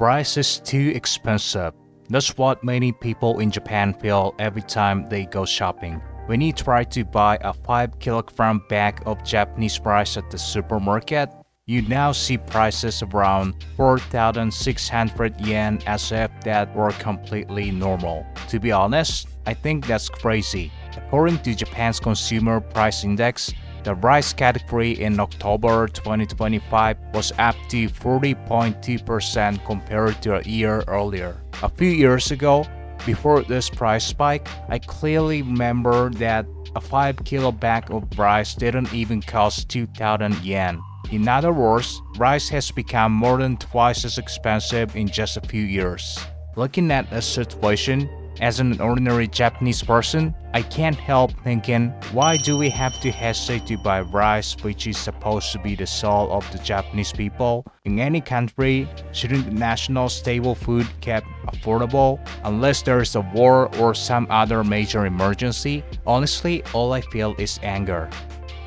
Rice is too expensive. That's what many people in Japan feel every time they go shopping. When you try to buy a 5 kilogram bag of Japanese rice at the supermarket, you now see prices around 4,600 yen as if that were completely normal. To be honest, I think that's crazy. According to Japan's Consumer Price Index, the rice category in October 2025 was up to 40.2% compared to a year earlier. A few years ago, before this price spike, I clearly remember that a 5 kilo bag of rice didn't even cost 2,000 yen. In other words, rice has become more than twice as expensive in just a few years. Looking at this situation, as an ordinary Japanese person, I can't help thinking, why do we have to hesitate to buy rice, which is supposed to be the soul of the Japanese people? In any country, shouldn't the national staple food kept affordable? Unless there is a war or some other major emergency, honestly, all I feel is anger.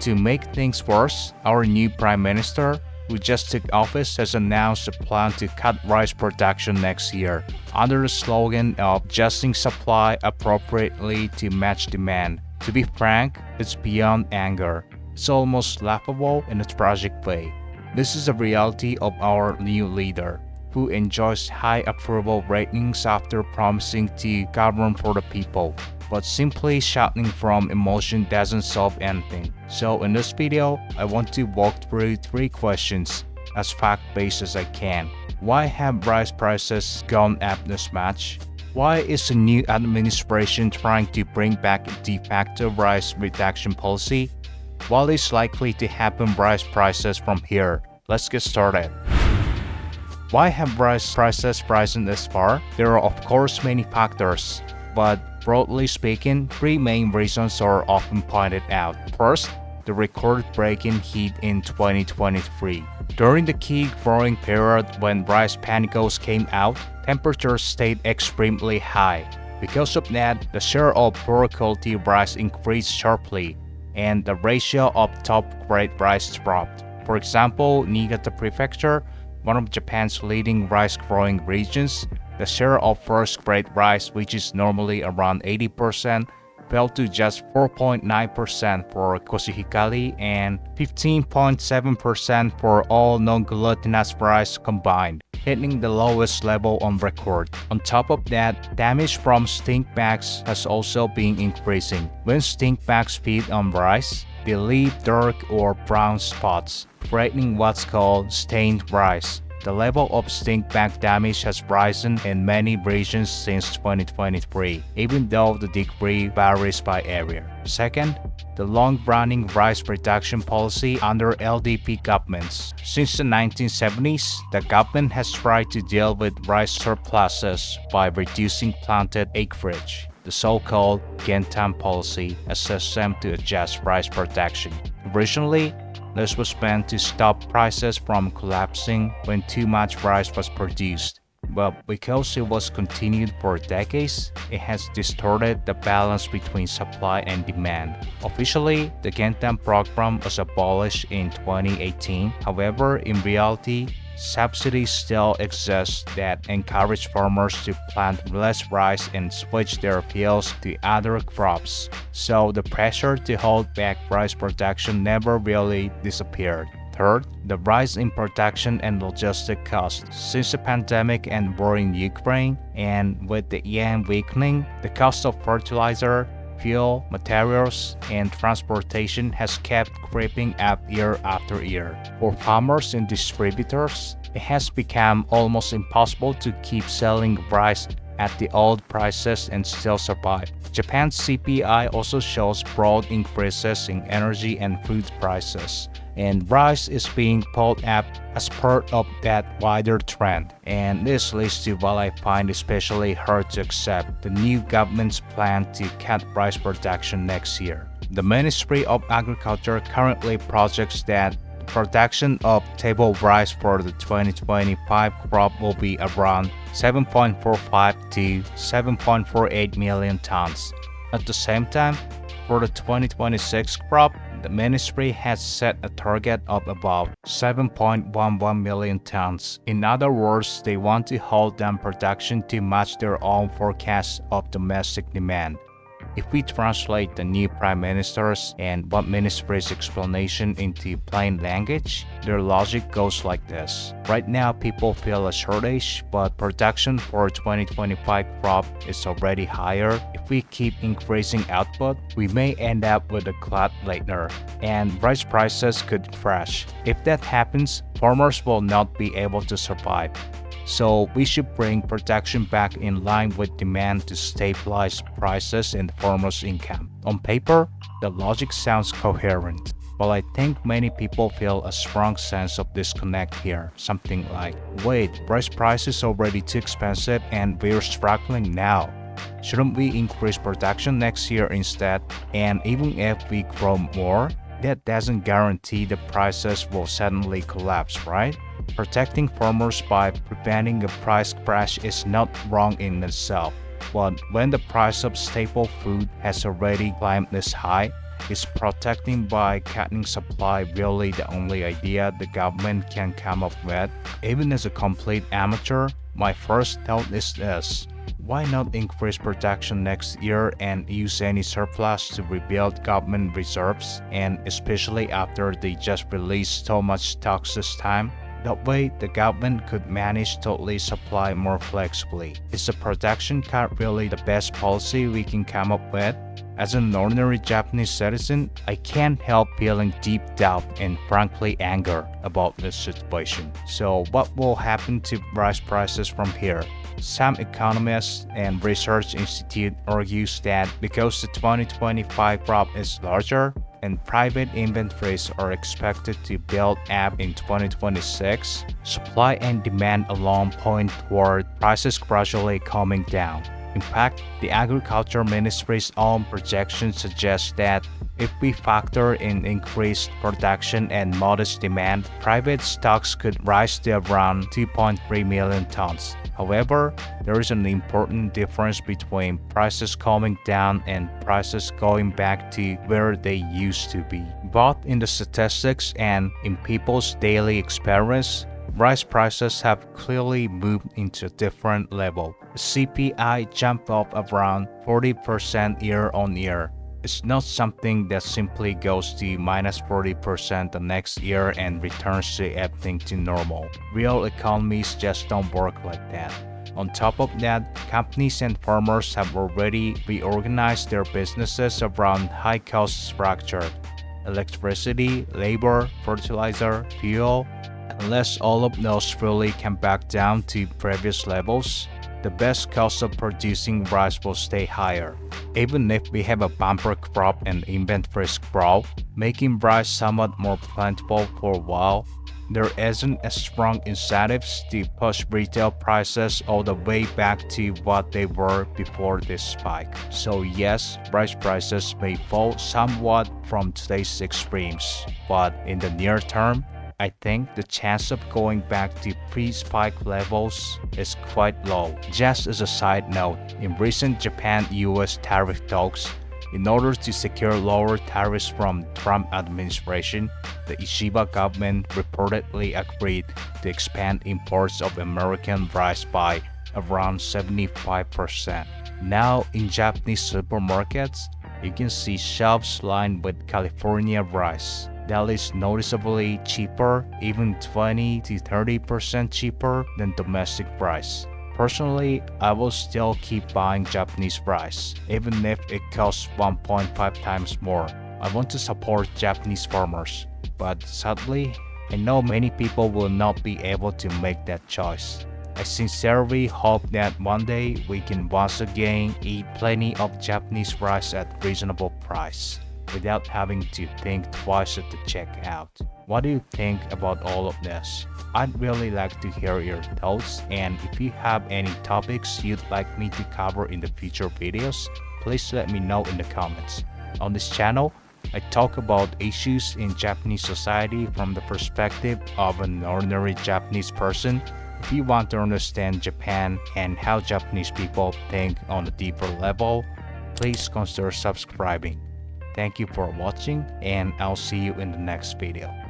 To make things worse, our new Prime Minister, who just took office, has announced a plan to cut rice production next year under the slogan of adjusting supply appropriately to match demand. To be frank, it's beyond anger. It's almost laughable in a tragic way. This is the reality of our new leader, who enjoys high approval ratings after promising to govern for the people. But simply shouting from emotion doesn't solve anything. So in this video, I want to walk through 3 questions as fact-based as I can. Why have rice prices gone up this much? Why is the new administration trying to bring back a de facto rice reduction policy? What is likely to happen rice prices from here? Let's get started. Why have rice prices risen this far? There are of course many factors, but broadly speaking, 3 main reasons are often pointed out. First, the record-breaking heat in 2023. During the key growing period when rice panicles came out, temperatures stayed extremely high. Because of that, the share of poor quality rice increased sharply, and the ratio of top-grade rice dropped. For example, Niigata Prefecture, one of Japan's leading rice-growing regions, the share of first-grade rice, which is normally around 80%, fell to just 4.9% for koshihikari and 15.7% for all non-glutinous rice combined, hitting the lowest level on record. On top of that, damage from stink bugs has also been increasing. When stink bugs feed on rice, they leave dark or brown spots, creating what's called stained rice. The level of stink bug damage has risen in many regions since 2023, even though the degree varies by area. Second, the long-running rice reduction policy under LDP governments. Since the 1970s, the government has tried to deal with rice surpluses by reducing planted acreage. The so-called Gentan policy assists them to adjust rice production. Originally, this was meant to stop prices from collapsing when too much rice was produced. But because it was continued for decades, it has distorted the balance between supply and demand. Officially, the Gentan program was abolished in 2018. However, in reality, subsidies still exist that encourage farmers to plant less rice and switch their fields to other crops. So the pressure to hold back rice production never really disappeared. Third, the rise in production and logistic costs. Since the pandemic and war in Ukraine, and with the yen weakening, the cost of fertilizer, fuel, materials, and transportation has kept creeping up year after year. For farmers and distributors, it has become almost impossible to keep selling rice at the old prices and still survive. Japan's CPI also shows broad increases in energy and food prices, and rice is being pulled up as part of that wider trend. And this leads to what I find especially hard to accept: the new government's plan to cut rice production next year. The Ministry of Agriculture currently projects that the production of table rice for the 2025 crop will be around 7.45 to 7.48 million tons. At the same time, for the 2026 crop, The ministry has set a target of about 7.11 million tons. In other words, they want to hold down production to match their own forecast of domestic demand. If we translate the new Prime Minister's and what Ministry's explanation into plain language, their logic goes like this. Right now, people feel a shortage, but production for 2025 crop is already higher. If we keep increasing output, we may end up with a glut later, and rice prices could crash. If that happens, farmers will not be able to survive. So we should bring production back in line with demand to stabilize prices and farmers' income. On paper, the logic sounds coherent, but I think many people feel a strong sense of disconnect here. Something like, wait, rice price is already too expensive and we're struggling now. Shouldn't we increase production next year instead? And even if we grow more, that doesn't guarantee the prices will suddenly collapse, right? Protecting farmers by preventing a price crash is not wrong in itself, but when the price of staple food has already climbed this high, is protecting by cutting supply really the only idea the government can come up with? Even as a complete amateur, my first thought is this. Why not increase production next year and use any surplus to rebuild government reserves, and especially after they just released so much stocks this time? That way, the government could manage to at least supply more flexibly. Is a production cut really the best policy we can come up with? As an ordinary Japanese citizen, I can't help feeling deep doubt and frankly anger about this situation. So what will happen to rice prices from here? Some economists and research institute argues that because the 2025 crop is larger, and private inventories are expected to build up in 2026, supply and demand alone point toward prices gradually coming down. In fact, the Agriculture Ministry's own projections suggest that if we factor in increased production and modest demand, private stocks could rise to around 2.3 million tons. However, there is an important difference between prices coming down and prices going back to where they used to be. Both in the statistics and in people's daily experience, rice prices have clearly moved into a different level. The CPI jumped up around 40% year on year. It's not something that simply goes to minus 40% the next year and returns to everything to normal. Real economies just don't work like that. On top of that, companies and farmers have already reorganized their businesses around high-cost structure. Electricity, labor, fertilizer, fuel. Unless all of those really come back down to previous levels, the best cost of producing rice will stay higher. Even if we have a bumper crop and inventories grow, making rice somewhat more plentiful for a while, there isn't as strong incentives to push retail prices all the way back to what they were before this spike. So yes, rice prices may fall somewhat from today's extremes, but in the near term, I think the chance of going back to pre-spike levels is quite low. Just as a side note, in recent Japan-US tariff talks, in order to secure lower tariffs from Trump administration, the Ishiba government reportedly agreed to expand imports of American rice by around 75%. Now, in Japanese supermarkets, you can see shelves lined with California rice that is noticeably cheaper, even 20 to 30% cheaper than domestic rice. Personally, I will still keep buying Japanese rice, even if it costs 1.5 times more. I want to support Japanese farmers, but sadly, I know many people will not be able to make that choice. I sincerely hope that one day we can once again eat plenty of Japanese rice at reasonable price, without having to think twice at the checkout. What do you think about all of this? I'd really like to hear your thoughts, and if you have any topics you'd like me to cover in the future videos, please let me know in the comments. On this channel, I talk about issues in Japanese society from the perspective of an ordinary Japanese person. If you want to understand Japan and how Japanese people think on a deeper level, please consider subscribing. Thank you for watching, and I'll see you in the next video.